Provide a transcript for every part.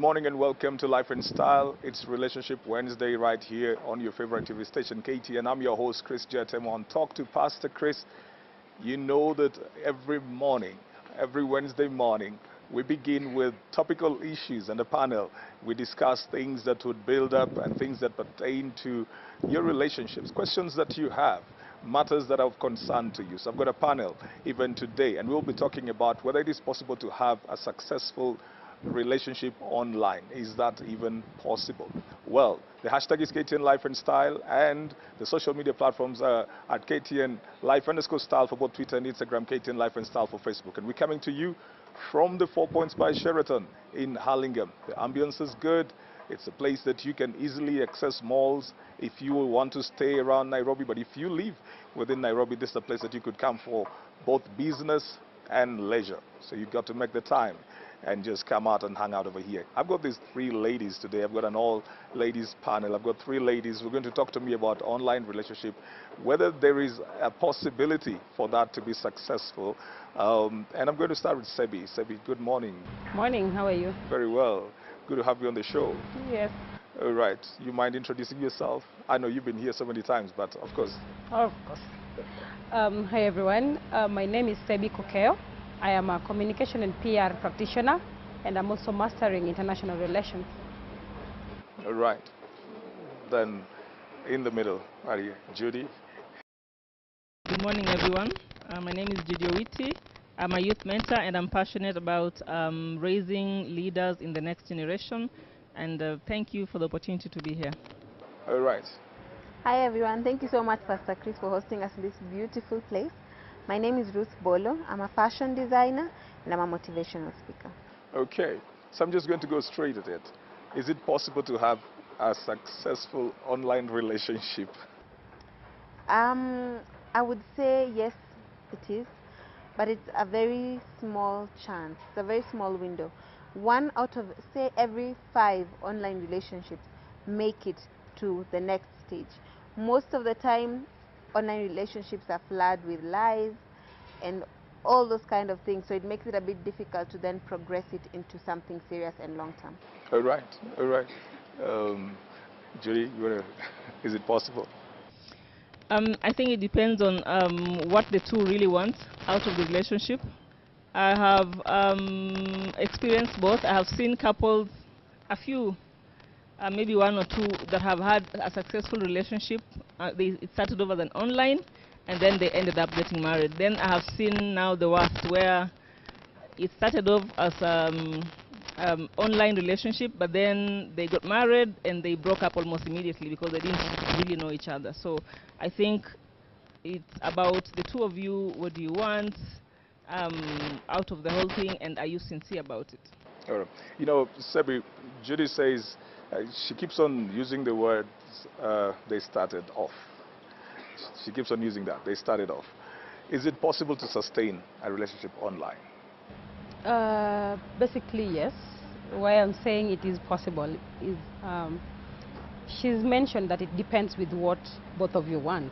morning and welcome to Life and Style. It's Relationship Wednesday right here on your favorite TV station, KT, and I'm your host, Chris Jetem on Talk to Pastor Chris. You know that every morning, every Wednesday morning, we begin with topical issues and a panel. We discuss things that would build up and things that pertain to your relationships, questions that you have, matters that are of concern to you. So I've got a panel even today, and we'll be talking about whether it is possible to have a successful relationship online. Is that even possible? Well, the hashtag is KTN Life and Style, and the social media platforms are at KTN Life _ Style for both Twitter and Instagram, KTN Life and Style for Facebook. And we're coming to you from the 4 Points by Sheraton in Hurlingham. The ambience is good. It's a place that you can easily access malls if you want to stay around Nairobi. But if you live within Nairobi, this is a place that you could come for both business and leisure. So you've got to make the time and just come out and hang out over here. I've got these three ladies today. I've got an all-ladies panel. I've got three ladies who are going to talk to me about online relationship, whether there is a possibility for that to be successful. And I'm going to start with Sebi. Sebi, good morning. Morning, how are you? Very well. Good to have you on the show. Yes. All right. You mind introducing yourself? I know you've been here so many times, but of course. Of course. Hi, everyone. My name is Sebi Kokeo. I am a communication and PR practitioner, and I'm also mastering international relations. All right. Then, in the middle, are you, Judy? Good morning, everyone. My name is Judy Owiti. I'm a youth mentor, and I'm passionate about raising leaders in the next generation. And thank you for the opportunity to be here. All right. Hi, everyone. Thank you so much, Pastor Chris, for hosting us in this beautiful place. My name is Ruth Bolo. I'm a fashion designer and I'm a motivational speaker. Okay, so I'm just going to go straight at it. Is it possible to have a successful online relationship? I would say yes, it is, but it's a very small chance. It's a very small window. 1 out of, say, every 5 online relationships make it to the next stage. Most of the time, online relationships are flooded with lies and all those kind of things, so it makes it a bit difficult to then progress it into something serious and long term. All right, all right. Judy, is it possible? I think it depends on what the two really want out of the relationship. I have experienced both. I have seen couples, a few, maybe 1 or 2, that have had a successful relationship. It started over than online, and then they ended up getting married. Then I have seen now the worst, where it started off as online relationship, but then they got married and they broke up almost immediately because they didn't really know each other. So I think it's about the two of you. What do you want out of the whole thing, and are you sincere about it? All right. You know, Sebi, Judy says she keeps on using the words they started off. She keeps on using that. They started off. Is it possible to sustain a relationship online? Basically, yes. Why I'm saying it is possible is she's mentioned that it depends with what both of you want.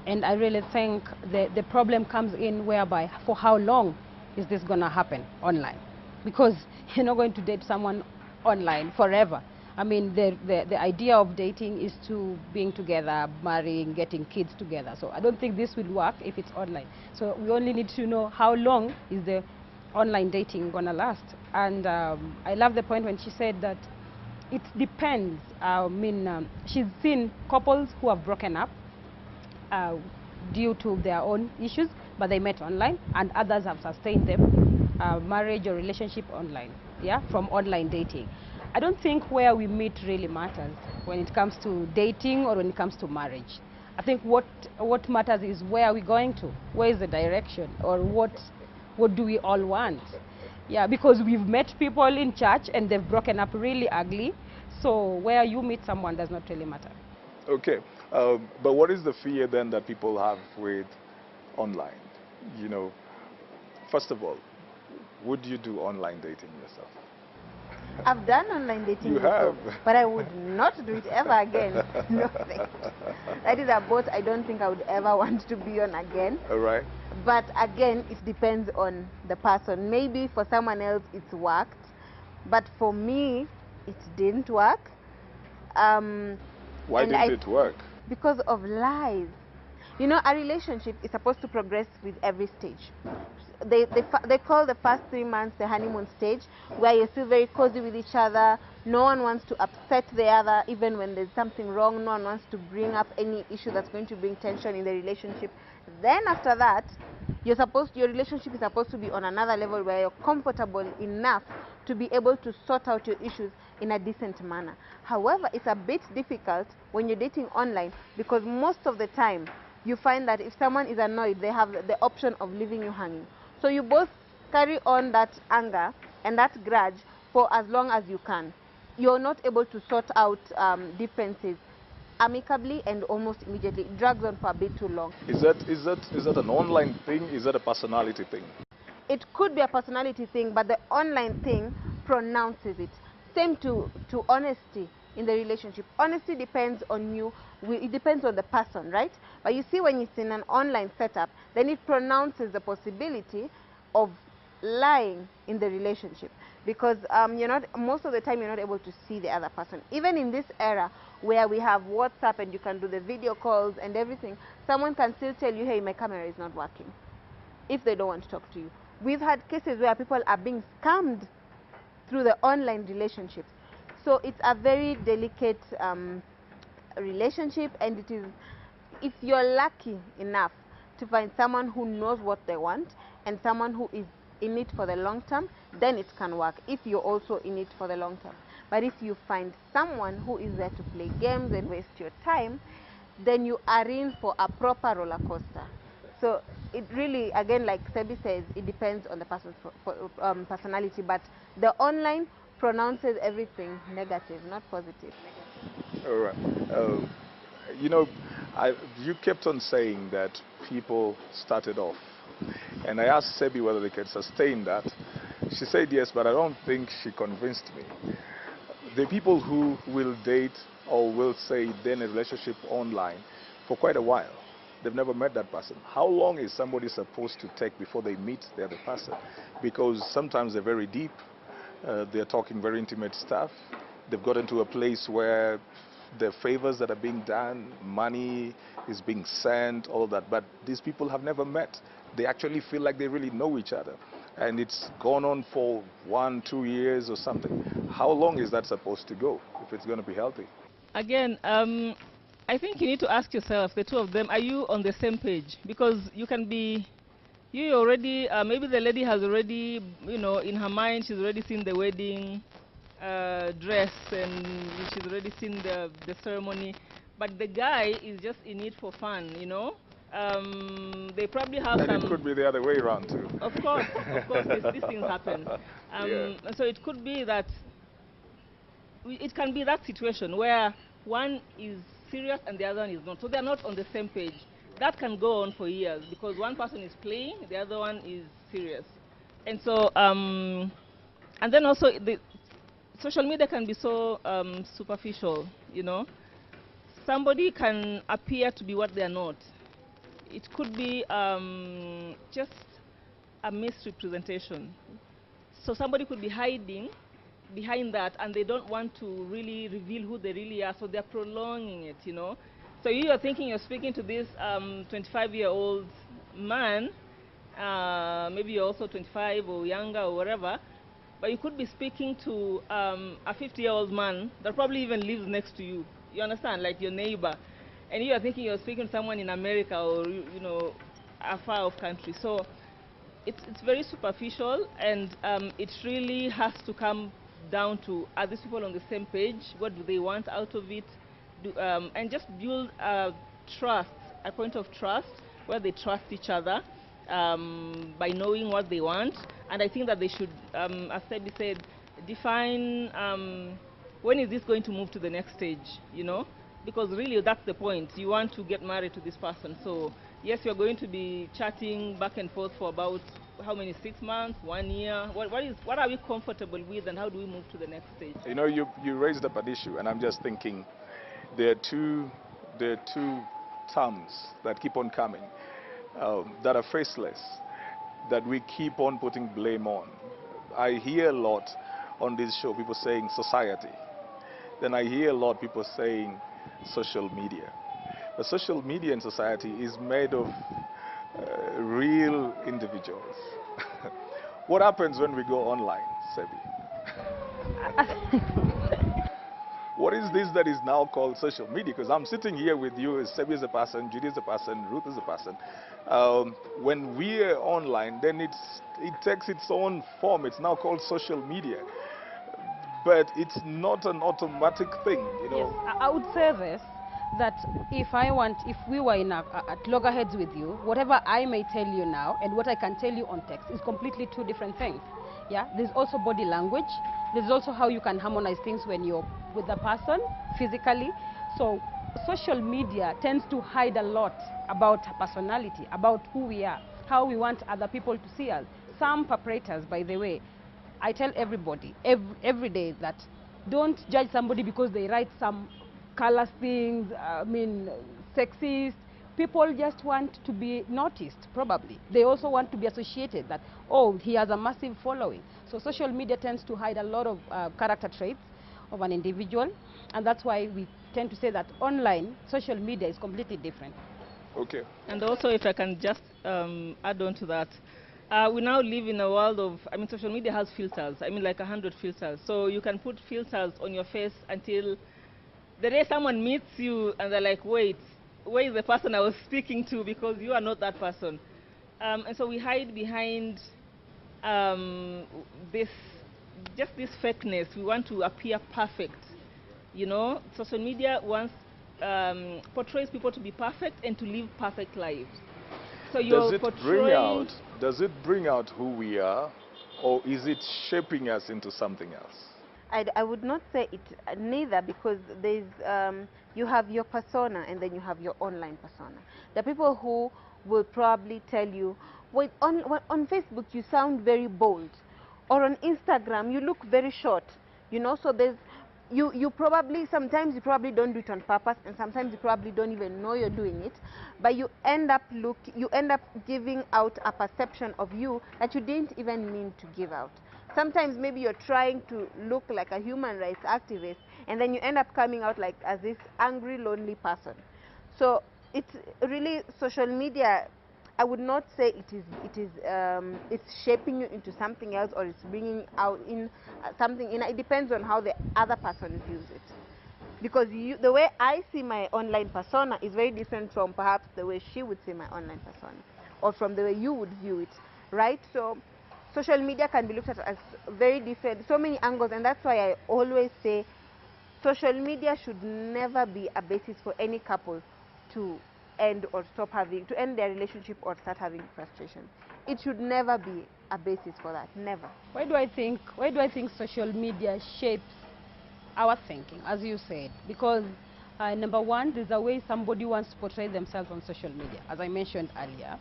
And I really think the problem comes in whereby for how long is this going to happen online? Because you're not going to date someone online forever. I mean, the idea of dating is to being together, marrying, getting kids together. So I don't think this will work if it's online. So we only need to know how long is the online dating going to last. And I love the point when she said that it depends. I mean, she's seen couples who have broken up due to their own issues, but they met online, and others have sustained them, marriage or relationship online, yeah, from online dating. I don't think where we meet really matters when it comes to dating or when it comes to marriage. I think what matters is where are we going to? Where is the direction? Or what do we all want? Yeah, because we've met people in church and they've broken up really ugly. So where you meet someone does not really matter. Okay, but what is the fear then that people have with online? You know, first of all, would you do online dating yourself? I've done online dating you before, have. but I would not do it ever again. No thanks. That is a boat I don't think I would ever want to be on again. All right. But again, it depends on the person. Maybe for someone else it's worked, but for me, it didn't work. Why didn't it work? Because of lies. You know, a relationship is supposed to progress with every stage. They call the first 3 months the honeymoon stage, where you're still very cozy with each other. No one wants to upset the other, even when there's something wrong. No one wants to bring up any issue that's going to bring tension in the relationship. Then after that, your relationship is supposed to be on another level where you're comfortable enough to be able to sort out your issues in a decent manner. However, it's a bit difficult when you're dating online, because most of the time you find that if someone is annoyed, they have the option of leaving you hanging. So you both carry on that anger and that grudge for as long as you can. You're not able to sort out differences amicably and almost immediately. It drags on for a bit too long. Is that an online thing? Is that a personality thing? It could be a personality thing, but the online thing pronounces it. Same to honesty in the relationship. Honesty depends on you. It depends on the person, right? But you see, when it's in an online setup, then it pronounces the possibility of lying in the relationship, because most of the time you're not able to see the other person. Even in this era where we have WhatsApp and you can do the video calls and everything, someone can still tell you, hey, my camera is not working, if they don't want to talk to you. We've had cases where people are being scammed through the online relationships. So it's a very delicate relationship, and it is, if you're lucky enough to find someone who knows what they want and someone who is in it for the long term, then it can work, if you're also in it for the long term. But if you find someone who is there to play games and waste your time, then you are in for a proper roller coaster. So it really, again, like Sebi says, it depends on the person's personality, but the online pronounces everything negative, not positive. All right. You kept on saying that people started off, and I asked Sebi whether they could sustain that. She said yes, but I don't think she convinced me. The people who will date or will say they're in a relationship online for quite a while, they've never met that person. How long is somebody supposed to take before they meet the other person? Because sometimes they're very deep, they're talking very intimate stuff. They've gotten to a place where the favors that are being done, money is being sent, all of that. But these people have never met. They actually feel like they really know each other. And it's gone on for 1, 2 years or something. How long is that supposed to go if it's going to be healthy? Again, I think you need to ask yourself, the two of them, are you on the same page? Because you can be, you already, maybe the lady has already, in her mind, she's already seen the wedding dress, and she's already seen the ceremony. But the guy is just in it for fun, They probably have and it could be the other way around too. Of course, these things happen. So it could be that, it can be that situation where one is serious and the other one is not. So they're not on the same page. That can go on for years, because one person is playing, the other one is serious. And so, and then also, the social media can be so superficial, Somebody can appear to be what they're not. It could be just a misrepresentation. So somebody could be hiding behind that, and they don't want to really reveal who they really are, so they're prolonging it, So you are thinking you're speaking to this 25-year-old man, maybe you're also 25 or younger or whatever, but you could be speaking to a 50-year-old man that probably even lives next to you. You understand, like your neighbor. And you are thinking you're speaking to someone in America or, a far-off country. So it's very superficial, and it really has to come down to, are these people on the same page? What do they want out of it? And just build trust, a point of trust, where they trust each other by knowing what they want. And I think that they should, as Sebi said, define when is this going to move to the next stage, Because really, that's the point. You want to get married to this person. So, yes, you're going to be chatting back and forth for about, how many, 6 months, 1 year? What are we comfortable with, and how do we move to the next stage? You raised up an issue, and I'm just thinking there are two terms that keep on coming, that are faceless, that we keep on putting blame on. I hear a lot on this show, people saying society. then I hear a lot of people saying social media. The social media in society is made of real individuals. What happens when we go online, Sebi? What is this that is now called social media? Because I'm sitting here with you, Sebi is a person, Judy is a person, Ruth is a person. When we are online, then it takes its own form. It's now called social media. But it's not an automatic thing, you know. Yes, I would say this, that if we were at loggerheads with you, whatever I may tell you now and what I can tell you on text is completely two different things. Yeah, there's also body language. There's also how you can harmonize things when you're with the person physically. So social media tends to hide a lot about personality, about who we are, how we want other people to see us. Some perpetrators, by the way, I tell everybody every day that don't judge somebody because they write some callous things, sexist. People just want to be noticed, probably. They also want to be associated that, oh, he has a massive following. So social media tends to hide a lot of character traits of an individual, and that's why we tend to say that online social media is completely different. Okay. And also, if I can just add on to that, we now live in a world of, social media has filters. Like 100 filters. So you can put filters on your face until the day someone meets you and they're like, wait, where is the person I was speaking to? Because you are not that person. And so we hide behind this fakeness. We want to appear perfect. You know, social media portrays people to be perfect and to live perfect lives. So you're portraying... Does it bring out who we are, or is it shaping us into something else? I would not say it neither, because there's you have your persona and then you have your online persona. The people who will probably tell you, wait, on Facebook you sound very bold, or on Instagram you look very short, you know. So there's sometimes you probably don't do it on purpose, and sometimes you probably don't even know you're doing it, but you end up giving out a perception of you that you didn't even mean to give out. Sometimes maybe you're trying to look like a human rights activist, and then you end up coming out like as this angry, lonely person. So it's really social media. I would not say it's shaping you into something else, or it's bringing out in something. It depends on how the other person views it. Because the way I see my online persona is very different from perhaps the way she would see my online persona, or from the way you would view it, right? So social media can be looked at as very different, so many angles, and that's why I always say social media should never be a basis for any couple to end their relationship or start having frustration. It should never be a basis for that, never. Why do I think social media shapes our thinking, as you said? Because number one, there's a way somebody wants to portray themselves on social media, as I mentioned earlier.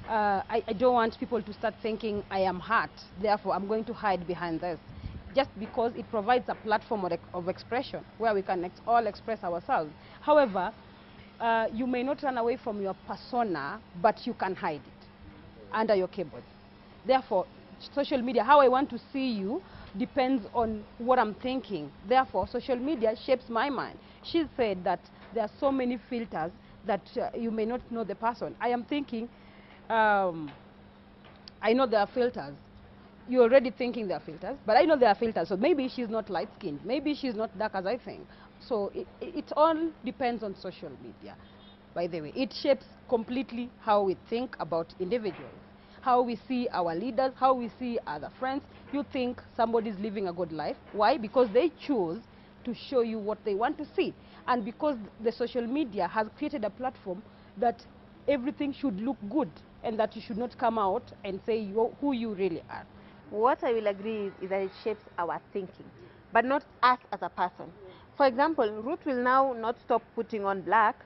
I don't want people to start thinking I am hurt, therefore I'm going to hide behind this, just because it provides a platform of expression where we can all express ourselves. However, you may not run away from your persona, but you can hide it under your keyboard. Therefore, social media, how I want to see you, depends on what I'm thinking. Therefore, social media shapes my mind. She said that there are so many filters that you may not know the person. I am thinking, I know there are filters. You're already thinking there are filters, but I know there are filters. So maybe she's not light-skinned. Maybe she's not dark as I think. So it all depends on social media, by the way. It shapes completely how we think about individuals, how we see our leaders, how we see other friends. You think somebody's living a good life. Why? Because they choose to show you what they want to see. And because the social media has created a platform that everything should look good, and that you should not come out and say who you really are. What I will agree is that it shapes our thinking, but not us as a person. For example, Ruth will now not stop putting on black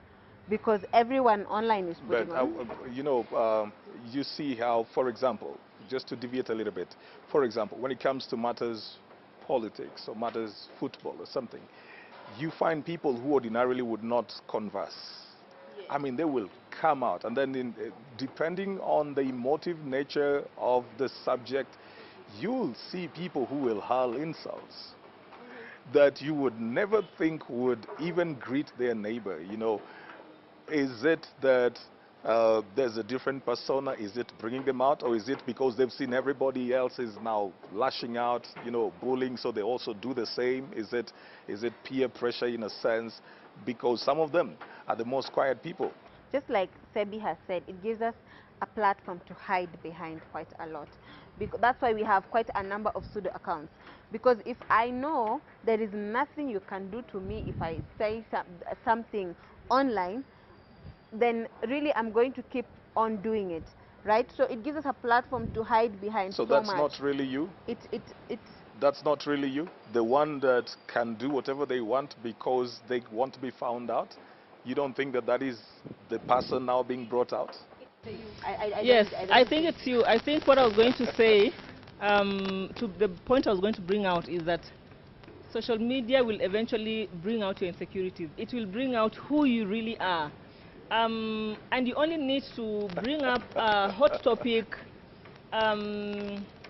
because everyone online is putting on. You see how, for example, just to deviate a little bit, for example, when it comes to matters politics or matters football or something, you find people who ordinarily would not converse. Yes. They will come out, and then depending on the emotive nature of the subject, you'll see people who will hurl insults. that you would never think would even greet their neighbor? You know, is it that there's a different persona? Is it bringing them out, or is it because they've seen everybody else is now lashing out, you know, bullying, so they also do the same? Is it peer pressure in a sense? Because some of them are the most quiet people. Just like Sebi has said, it gives us a platform to hide behind quite a lot. Because that's why we have quite a number of pseudo accounts. Because if I know there is nothing you can do to me if I say something online, then really I'm going to keep on doing it, right? So it gives us a platform to hide behind So so that's much. not really you? It That's not really you? The one that can do whatever they want because they want to be found out? You don't think that that is the person now being brought out? Yes, don't I think it's you. I think what I was going to say, to the point I was going to bring out is that social media will eventually bring out your insecurities. It will bring out who you really are. And you only need to bring up a hot topic,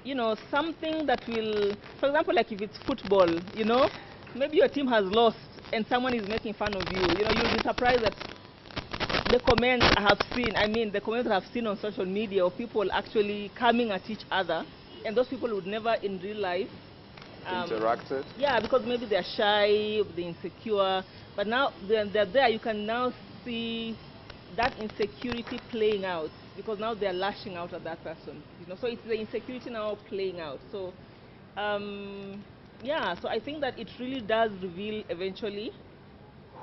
you know, something that will, for example, like if it's football, you know, maybe your team has lost and someone is making fun of you. You know, you'll be surprised that the comments I have seen, I mean, the comments I've seen on social media of people actually coming at each other, and those people would never in real life Interacted? yeah, because maybe they're shy, they're insecure, but now they're there. You can now see that insecurity playing out because now they're lashing out at that person. You know, so it's the insecurity now playing out. So, yeah, so I think that it really does reveal eventually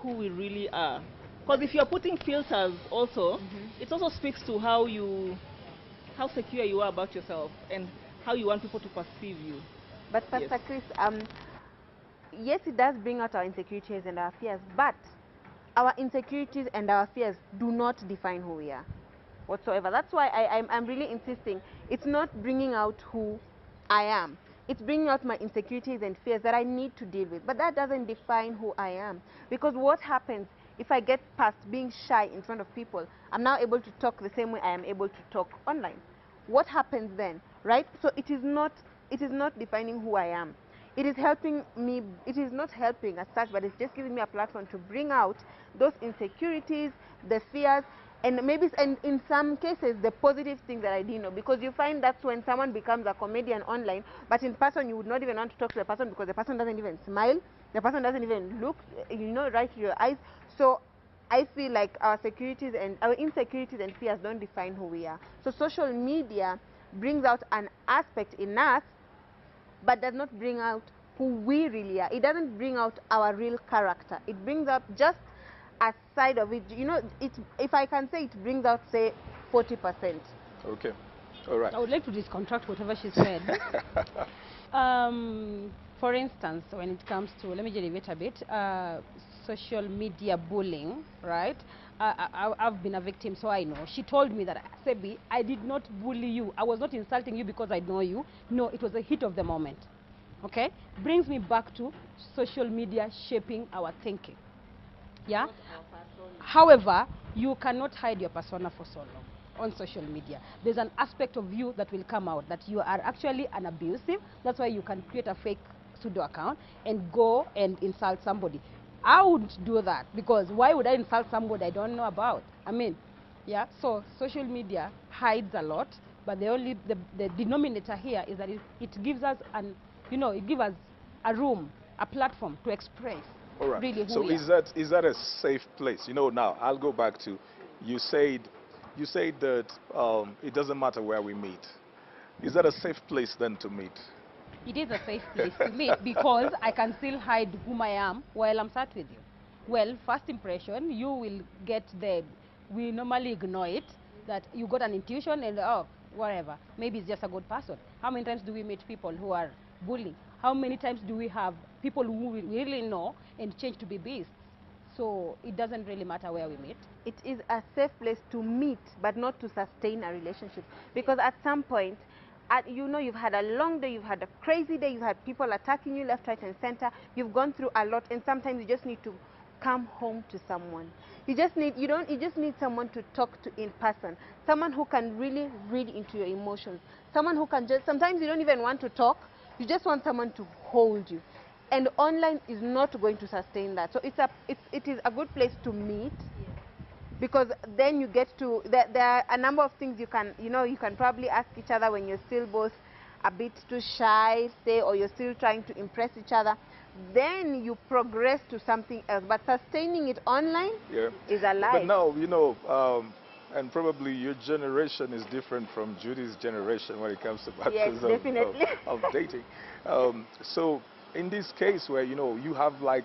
who we really are. Because if you're putting filters also, it also speaks to how secure you are about yourself and how you want people to perceive you. But Pastor Chris, yes, it does bring out our insecurities and our fears, but our insecurities and our fears do not define who we are whatsoever. That's why I'm really insisting. It's not bringing out who I am. It's bringing out my insecurities and fears that I need to deal with. But that doesn't define who I am. Because what happens if I get past being shy in front of people, I'm now able to talk the same way I am able to talk online. What happens then, right? So it is not defining who I am. It is helping me, it is not helping as such, but it's just giving me a platform to bring out those insecurities, the fears, and maybe and in some cases the positive things that I didn't know. Because you find that's when someone becomes a comedian online, but in person you would not even want to talk to the person because the person doesn't even smile, the person doesn't even look, you know, right to your eyes. So I feel like our securities and our insecurities and fears don't define who we are. So social media brings out an aspect in us, but does not bring out who we really are. It doesn't bring out our real character. It brings up just a side of it. You know, if I can say, it brings out, say, 40%. Okay. All right. I would like to discontract whatever she said. For instance, when it comes to, let me derivate a bit, social media bullying, right? I've been a victim, so I know. She told me that, Sebi, I did not bully you. I was not insulting you because I know you. No, it was a hit of the moment. Okay? Brings me back to social media shaping our thinking. Yeah? However, you cannot hide your persona for so long on social media. There's an aspect of you that will come out, that you are actually an abusive. That's why you can create a fake pseudo account and go and insult somebody. I wouldn't do that, because why would I insult somebody I don't know about? I mean, yeah, so social media hides a lot, but the denominator here is that it gives us it gives us a room, a platform to express. All right. Really who So we is are. that a safe place? You know, now I'll go back to you said that it doesn't matter where we meet. Is that a safe place then to meet? It is a safe place to meet because I can still hide whom I am while I'm sat with you. Well, first impression, you will get we normally ignore it, that you got an intuition and, oh, whatever, maybe it's just a good person. How many times do we meet people who are bullying? How many times do we have people who we really know and change to be beasts? So it doesn't really matter where we meet. It is a safe place to meet, but not to sustain a relationship. Because at some point, you've had a long day, you've had a crazy day, you've had people attacking you left, right, and center. You've gone through a lot, and sometimes you just need to come home to someone. You just need someone to talk to in person. Someone who can really read into your emotions. Someone who can sometimes you don't even want to talk. You just want someone to hold you. and online is not going to sustain that. So it is a good place to meet, because then you get to, there are a number of things you can, you can probably ask each other when you're still both a bit too shy, say, or you're still trying to impress each other. Then you progress to something else. But sustaining it online is a lie. But now, and probably your generation is different from Judy's generation when it comes to matters of dating. So in this case where, you have like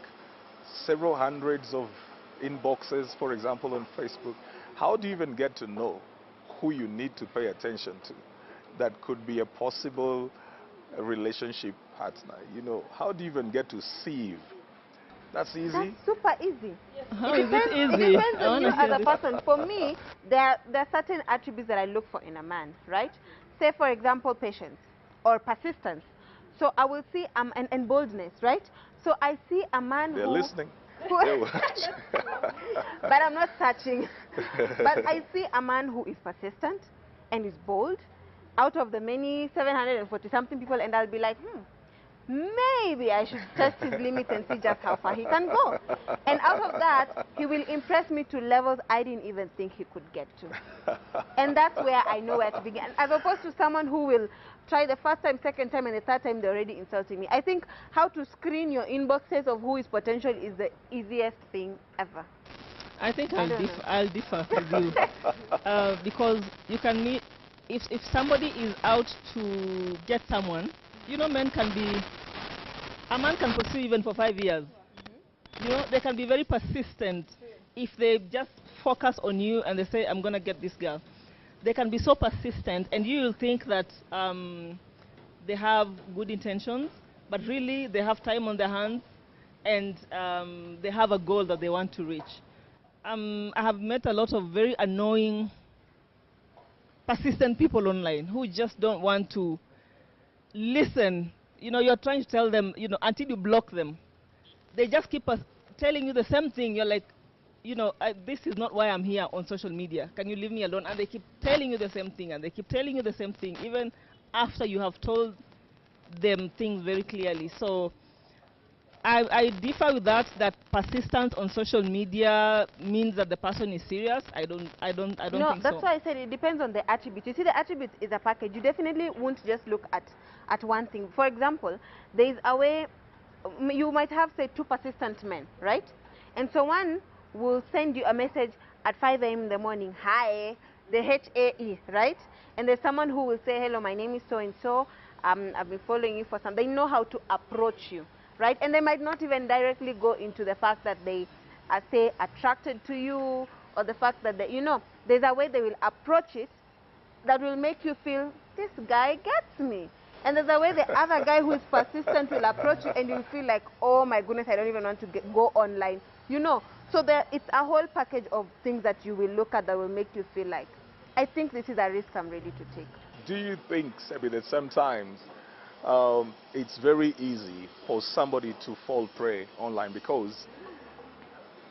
several hundreds of inboxes, for example, on Facebook, how do you even get to know who you need to pay attention to that could be a possible relationship partner? How do you even get to sieve? That's easy? That's super easy. How is it easy? It depends on you as a person. For me, there are certain attributes that I look for in a man, right? Say, for example, patience or persistence. So I will see, and boldness, right? So I see a man They're who... listening. But I'm not touching. But I see a man who is persistent and is bold out of the many 740-something people, and I'll be like, maybe I should test his limits and see just how far he can go. And out of that, he will impress me to levels I didn't even think he could get to. And that's where I know where to begin. As opposed to someone who will try the first time, second time, and the third time they're already insulting me. I think how to screen your inboxes of who is potential is the easiest thing ever. I think I'll differ with you. Because you can meet, if somebody is out to get someone, men can be, a man can pursue even for 5 years. They can be very persistent if they just focus on you and they say, I'm going to get this girl. They can be so persistent, and you will think that they have good intentions, but really they have time on their hands, and they have a goal that they want to reach. I have met a lot of very annoying, persistent people online who just don't want to listen. You're trying to tell them, until you block them. They just keep telling you the same thing. You're like, this is not why I'm here on social media. Can you leave me alone? And they keep telling you the same thing, and they keep telling you the same thing, even after you have told them things very clearly. So I differ with that persistence on social media means that the person is serious. I don't think so. No, that's why I said it depends on the attribute. You see, the attribute is a package. You definitely won't just look at one thing. For example, there is a way, you might have, say, 2 persistent men, right? And so one will send you a message at 5 a.m. in the morning, hi, the HAE, right? And there's someone who will say, hello, my name is so-and-so, I've been following you for some. They know how to approach you, right? And they might not even directly go into the fact that they are, say, attracted to you, or the fact that, there's a way they will approach it that will make you feel, this guy gets me. And there's a way the other guy who is persistent will approach you, and you'll feel like, oh my goodness, I don't even want to go online. So it's a whole package of things that you will look at that will make you feel like, I think this is a risk I'm ready to take. Do you think, Sebi, that sometimes it's very easy for somebody to fall prey online because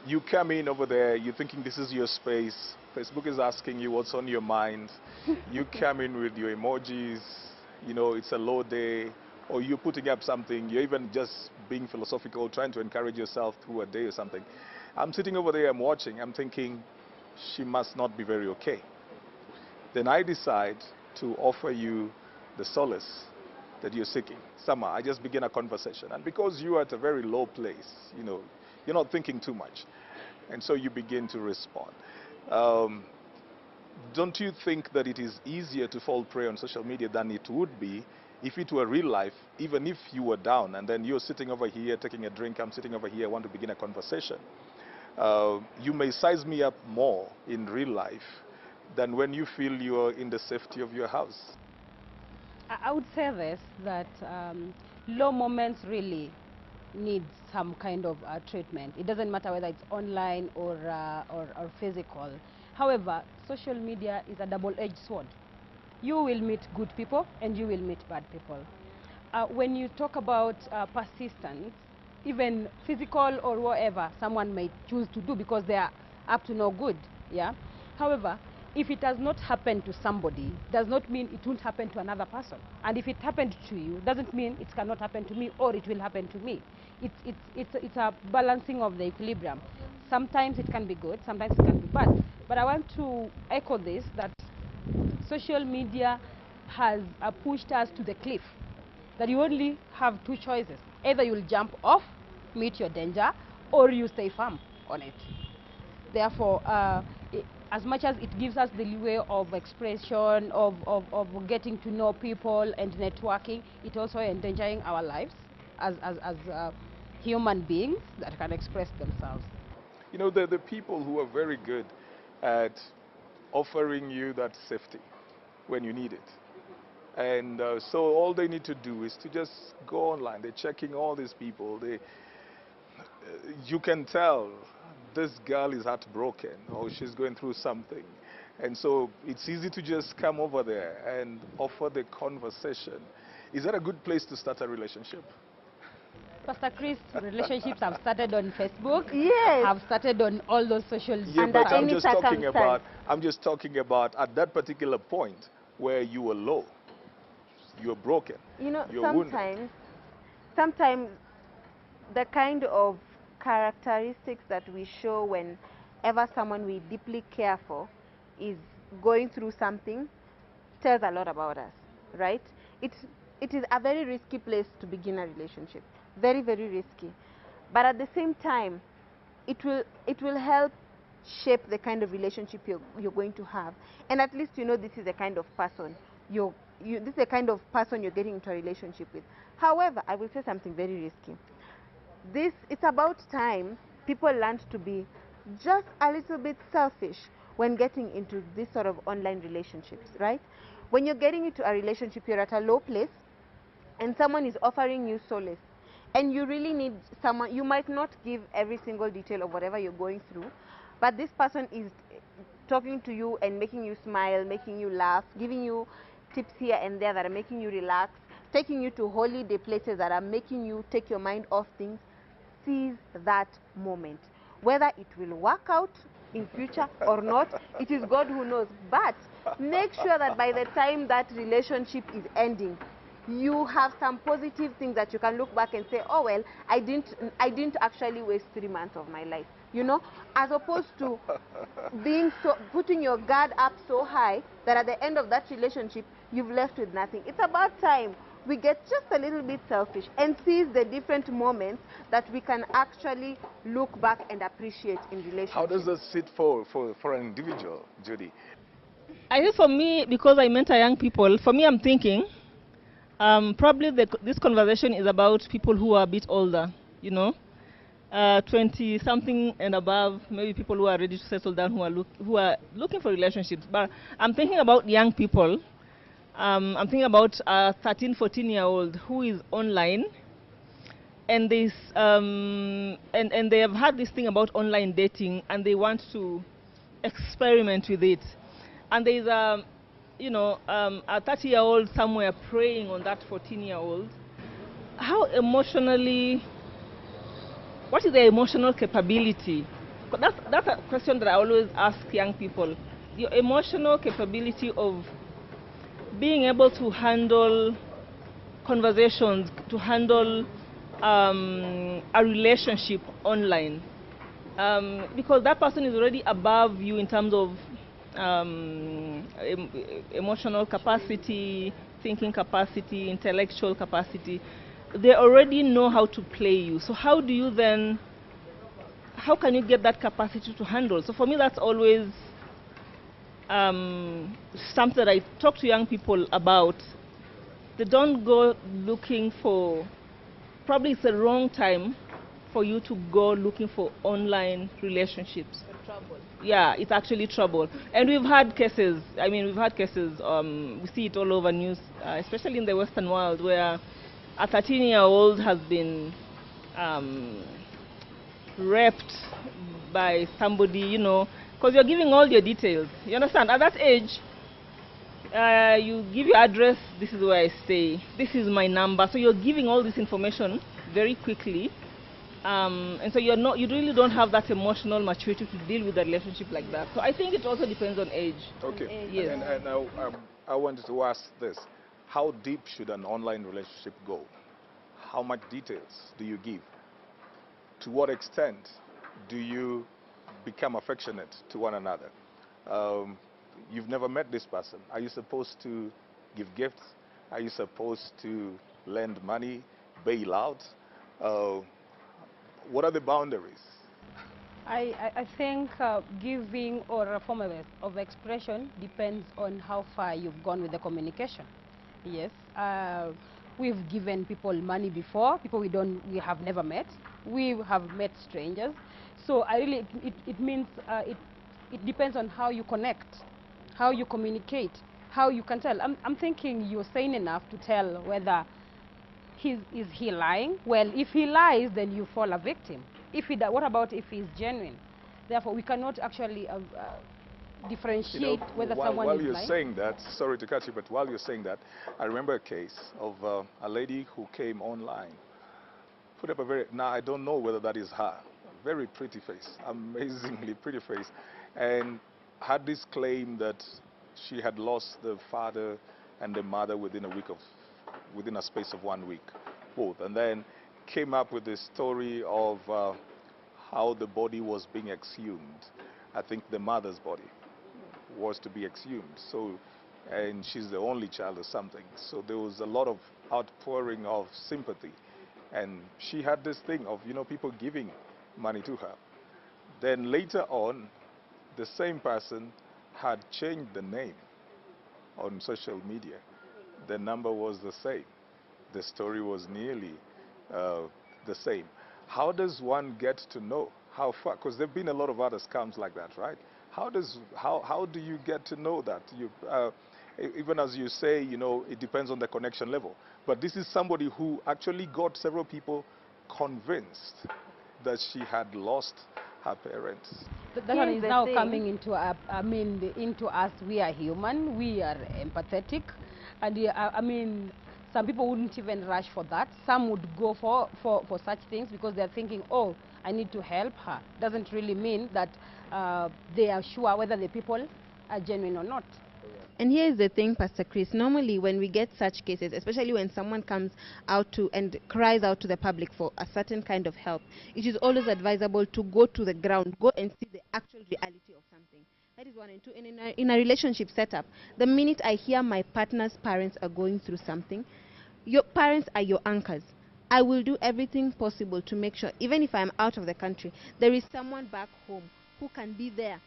you come in over there, you're thinking this is your space, Facebook is asking you what's on your mind, you come in with your emojis, it's a low day, or you're putting up something, you're even just being philosophical, trying to encourage yourself through a day or something. I'm sitting over there, I'm watching, I'm thinking, she must not be very okay. Then I decide to offer you the solace that you're seeking. Summer, I just begin a conversation. And because you are at a very low place, you're not thinking too much. And so you begin to respond. Don't you think that it is easier to fall prey on social media than it would be if it were real life, even if you were down and then you're sitting over here taking a drink, I'm sitting over here, I want to begin a conversation. You may size me up more in real life than when you feel you're in the safety of your house. I would say this, that low moments really need some kind of treatment. It doesn't matter whether it's online or physical. However, social media is a double-edged sword. You will meet good people and you will meet bad people. When you talk about persistence, even physical or whatever, someone may choose to do because they are up to no good. Yeah. However, if it has not happened to somebody, does not mean it won't happen to another person. And if it happened to you, doesn't mean it cannot happen to me or it will happen to me. it's a balancing of the equilibrium. Sometimes it can be good, sometimes it can be bad. But I want to echo this, that social media has pushed us to the cliff, that you only have two choices. Either you'll jump off, meet your danger, or you stay firm on it. Therefore, as much as it gives us the leeway of expression, of getting to know people and networking, it also endangering our lives as human beings that can express themselves. You know, the people who are very good at offering you that safety when you need it. And so all they need to do is to just go online. They're checking all these people. You can tell this girl is heartbroken or she's going through something. And so it's easy to just come over there and offer the conversation. Is that a good place to start a relationship? Pastor Chris, relationships have started on Facebook. Yes. Have started on all those social Yeah, Under but I'm any just talking circumstance. about, at that particular point where you were low, you were broken, You know, you're wounded. sometimes the kind of characteristics that we show whenever someone we deeply care for is going through something tells a lot about us, right? It is a very risky place to begin a relationship, very, very risky. But at the same time, it will help shape the kind of relationship you're going to have, and at least you know this is the kind of person this is the kind of person you're getting into a relationship with. However, I will say something very risky. It's about time people learned to be just a little bit selfish when getting into this sort of online relationships, right? When you're getting into a relationship, you're at a low place and someone is offering you solace, and you really need someone. You might not give every single detail of whatever you're going through, but this person is talking to you and making you smile, making you laugh, giving you tips here and there that are making you relax, taking you to holiday places that are making you take your mind off things. Seize that moment. Whether it will work out in future or not, it is God who knows. But make sure that by the time that relationship is ending, you have some positive things that you can look back and say, oh well, I didn't actually waste 3 months of my life, you know, as opposed to putting your guard up so high that at the end of that relationship you've left with nothing. It's about time we get just a little bit selfish and seize the different moments that we can actually look back and appreciate in relationships. How does that sit for an individual, Judy? I think for me, because I mentor young people, for me I'm thinking probably this conversation is about people who are a bit older, you know, 20-something and above, maybe people who are ready to settle down, who are looking for relationships. But I'm thinking about young people. I'm thinking about a 13, 14-year-old who is online, and and they have had this thing about online dating, and they want to experiment with it. And there's a 30-year-old somewhere preying on that 14-year-old. What is their emotional capability? That's a question that I always ask young people. Your emotional capability of being able to handle conversations, to handle a relationship online. Because that person is already above you in terms of emotional capacity, thinking capacity, intellectual capacity. They already know how to play you. So how can you get that capacity to handle? So for me, that's always something that I talk to young people about. They don't go looking for, probably it's the wrong time for you to go looking for online relationships. Trouble. Yeah, it's actually trouble. And we've had cases, we see it all over news, especially in the Western world, where a 13-year-old has been raped by somebody, you know, because you're giving all your details. You understand? At that age, you give your address, this is where I stay, this is my number. So you're giving all this information very quickly. And so you really don't have that emotional maturity to deal with a relationship like that. So I think it also depends on age. Okay. Yes. And now I wanted to ask this. How deep should an online relationship go? How much details do you give? to what extent do you become affectionate to one another? You've never met this person. Are you supposed to give gifts? Are you supposed to lend money, bail out? What are the boundaries? I think giving or a form of expression depends on how far you've gone with the communication. Yes, we've given people money before, people we have never met. We have met strangers. So it means it depends on how you connect, how you communicate, how you can tell. I'm thinking you're sane enough to tell whether is he lying? Well, if he lies, then you fall a victim. What about if he's genuine? Therefore, we cannot actually differentiate whether someone while is you're lying. saying that, sorry to cut you, but while you're saying that, I remember a case of a lady who came online, put up a now I don't know whether that is her, very pretty face, amazingly pretty face, and had this claim that she had lost the father and the mother within a space of 1 week, both, and then came up with this story of how the body was being exhumed. I think the mother's body was to be exhumed. So, and she's the only child or something. So there was a lot of outpouring of sympathy. And she had this thing of, people giving money to her. Then later on, the same person had changed the name on social media. The number was the same. The story was nearly the same. How does one get to know how far? Because there have been a lot of other scams like that, right? How do you get to know that? Even as you say, it depends on the connection level. But this is somebody who actually got several people convinced that she had lost her parents. That one is now coming into into us. We are human. We are empathetic, and some people wouldn't even rush for that. Some would go for such things because they're thinking, oh, I need to help her. Doesn't really mean that they are sure whether the people are genuine or not. And here is the thing, Pastor Chris. Normally, when we get such cases, especially when someone comes out and cries out to the public for a certain kind of help, it is always advisable to go to the ground, go and see the actual reality of something. That is one. And two, and in a relationship setup, the minute I hear my partner's parents are going through something, your parents are your anchors. I will do everything possible to make sure, even if I'm out of the country, there is someone back home who can be there.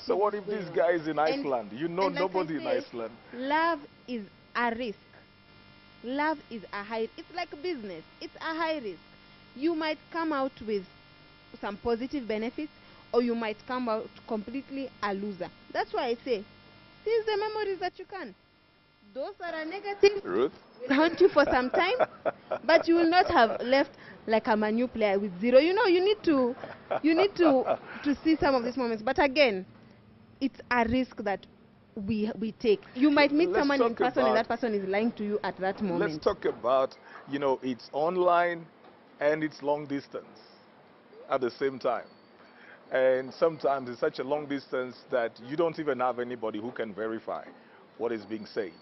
So what if this guy is in Iceland? Like nobody in Iceland. Love is a risk. Love is a high. It's like business. It's a high risk. You might come out with some positive benefits, or you might come out completely a loser. That's why I say, seize the memories that you can. Those that are negative Ruth will haunt you for some time, but you will not have left like a Manu player with zero. You need to see some of these moments. But again, it's a risk that we take. You might meet someone in person and that person is lying to you at that moment. Let's talk about, it's online and it's long distance at the same time. And sometimes it's such a long distance that you don't even have anybody who can verify what is being said.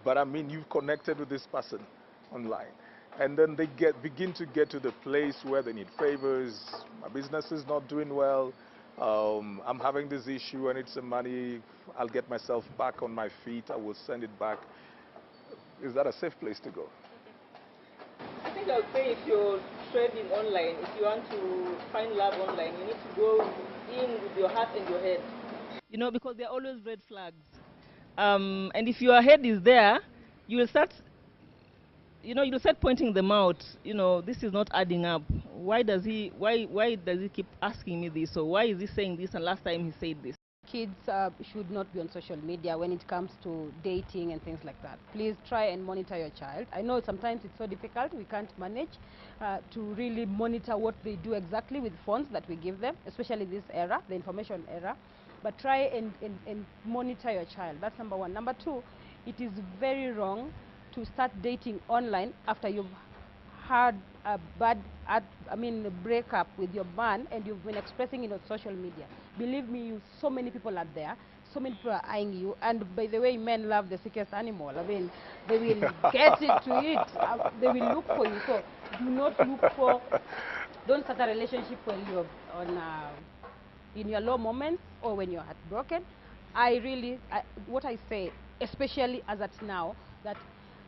But you've connected with this person online. And then they begin to get to the place where they need favors. My business is not doing well. I'm having this issue. I need some money. I'll get myself back on my feet. I will send it back. Is that a safe place to go? I think I would say if you're trading online, if you want to find love online, you need to go in with your heart and your head. Because there are always red flags. And if your head is there, you will start pointing them out. This is not adding up. Why does he keep asking me this? Or why is he saying this and last time he said this? Kids should not be on social media when it comes to dating and things like that. Please try and monitor your child. I know sometimes it's so difficult, we can't manage to really monitor what they do exactly with phones that we give them, especially this era, the information era. But try and monitor your child. That's number one. Number two, it is very wrong to start dating online after you've had a breakup with your man and you've been expressing it on social media. Believe me, so many people are there. So many people are eyeing you. And by the way, men love the sickest animal. They will get it to eat. They will look for you. So do not look for Don't start a relationship when you're in your low moments or when you're heartbroken. What I say, especially as at now, that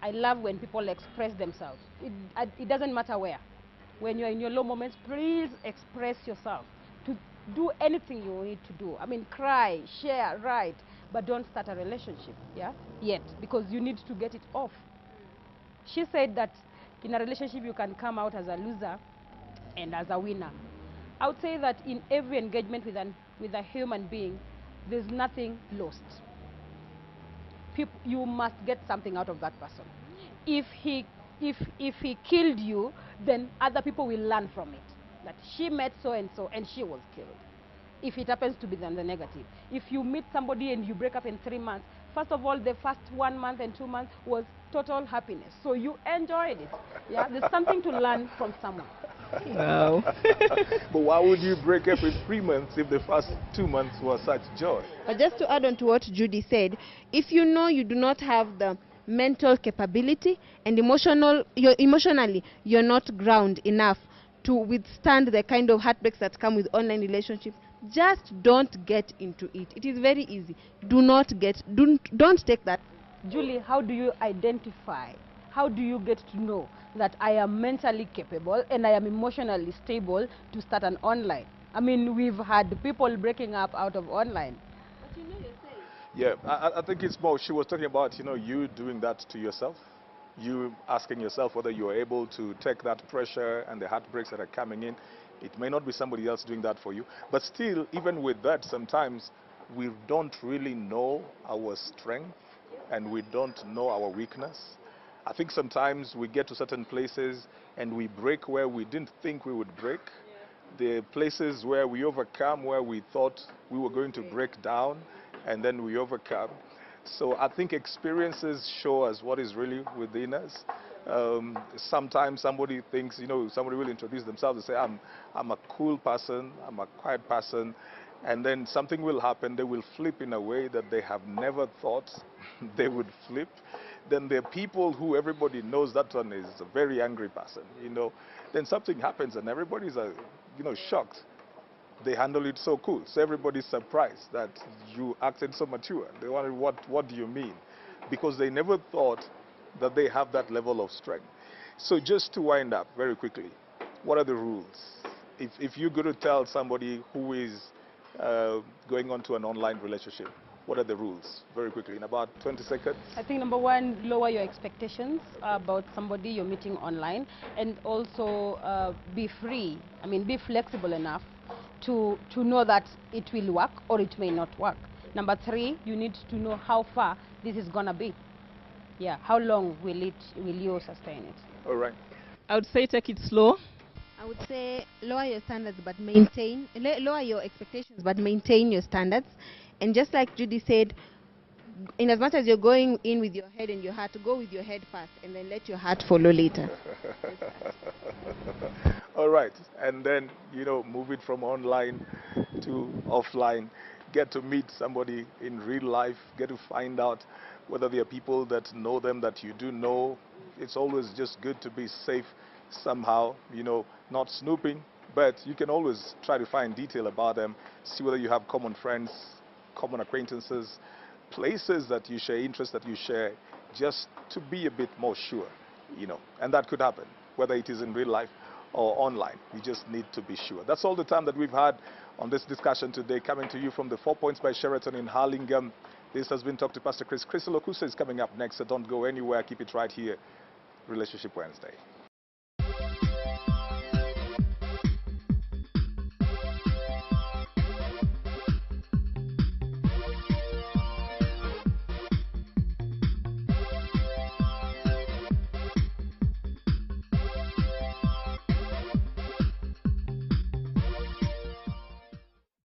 I love when people express themselves. It doesn't matter where. When you're in your low moments, please express yourself. To do anything you need to do. I mean, cry, share, write, but don't start a relationship, yeah, yet, because you need to get it off. She said that in a relationship you can come out as a loser and as a winner. I would say that in every engagement with a human being, there's nothing lost. You must get something out of that person. If he killed you, then other people will learn from it. That she met so and so and she was killed. If it happens to be then the negative. If you meet somebody and you break up in 3 months, first of all, the first 1 month and 2 months was total happiness. So you enjoyed it. Yeah, there's something to learn from someone. Wow. But why would you break up in 3 months if the first 2 months was such joy? But just to add on to what Judy said, if you know you do not have the mental capability and emotionally you're not ground enough to withstand the kind of heartbreaks that come with online relationships, just don't get into it. It is very easy. Don't take that. Julie, how do you identify? How do you get to know that I am mentally capable and I am emotionally stable to start an online? I mean, we've had people breaking up out of online. But you know you're safe. Yeah, I think it's more, she was talking about, you doing that to yourself. You asking yourself whether you're able to take that pressure and the heartbreaks that are coming in. It may not be somebody else doing that for you. But still, even with that, sometimes we don't really know our strength and we don't know our weakness. I think sometimes we get to certain places and we break where we didn't think we would break. The places where we overcome, where we thought we were going to break down, and then we overcome. So I think experiences show us what is really within us. Sometimes somebody thinks, somebody will introduce themselves and say, I'm a cool person, I'm a quiet person, and then something will happen. They will flip in a way that they have never thought they would flip. Then there are people who everybody knows that one is a very angry person, Then something happens and everybody's, shocked. They handle it so cool. So everybody's surprised that you acted so mature. They wonder, what do you mean? Because they never thought that they have that level of strength. So just to wind up very quickly, what are the rules? If you're going to tell somebody who is going on to an online relationship, what are the rules? Very quickly, in about 20 seconds. I think number one, lower your expectations about somebody you're meeting online, and also be free. I mean, be flexible enough to know that it will work or it may not work. Number three, you need to know how far this is gonna be. Yeah, how long will you sustain it? All right. I would say take it slow. I would say lower your standards but maintain, lower your expectations but maintain your standards. And just like Judy said, in as much as you're going in with your head and your heart, go with your head first and then let your heart follow later. All right. And then, move it from online to offline. Get to meet somebody in real life. Get to find out whether there are people that know them that you do know. It's always just good to be safe somehow, not snooping, but you can always try to find detail about them, see whether you have common friends, common acquaintances, places that you share, interests that you share, just to be a bit more sure, and that could happen, whether it is in real life or online. You just need to be sure. That's all the time that we've had on this discussion today, coming to you from the 4 Points by Sheraton in Hurlingham. This has been Talk to Pastor Chris. Chris Lokusa is coming up next, so don't go anywhere. Keep it right here. Relationship Wednesday.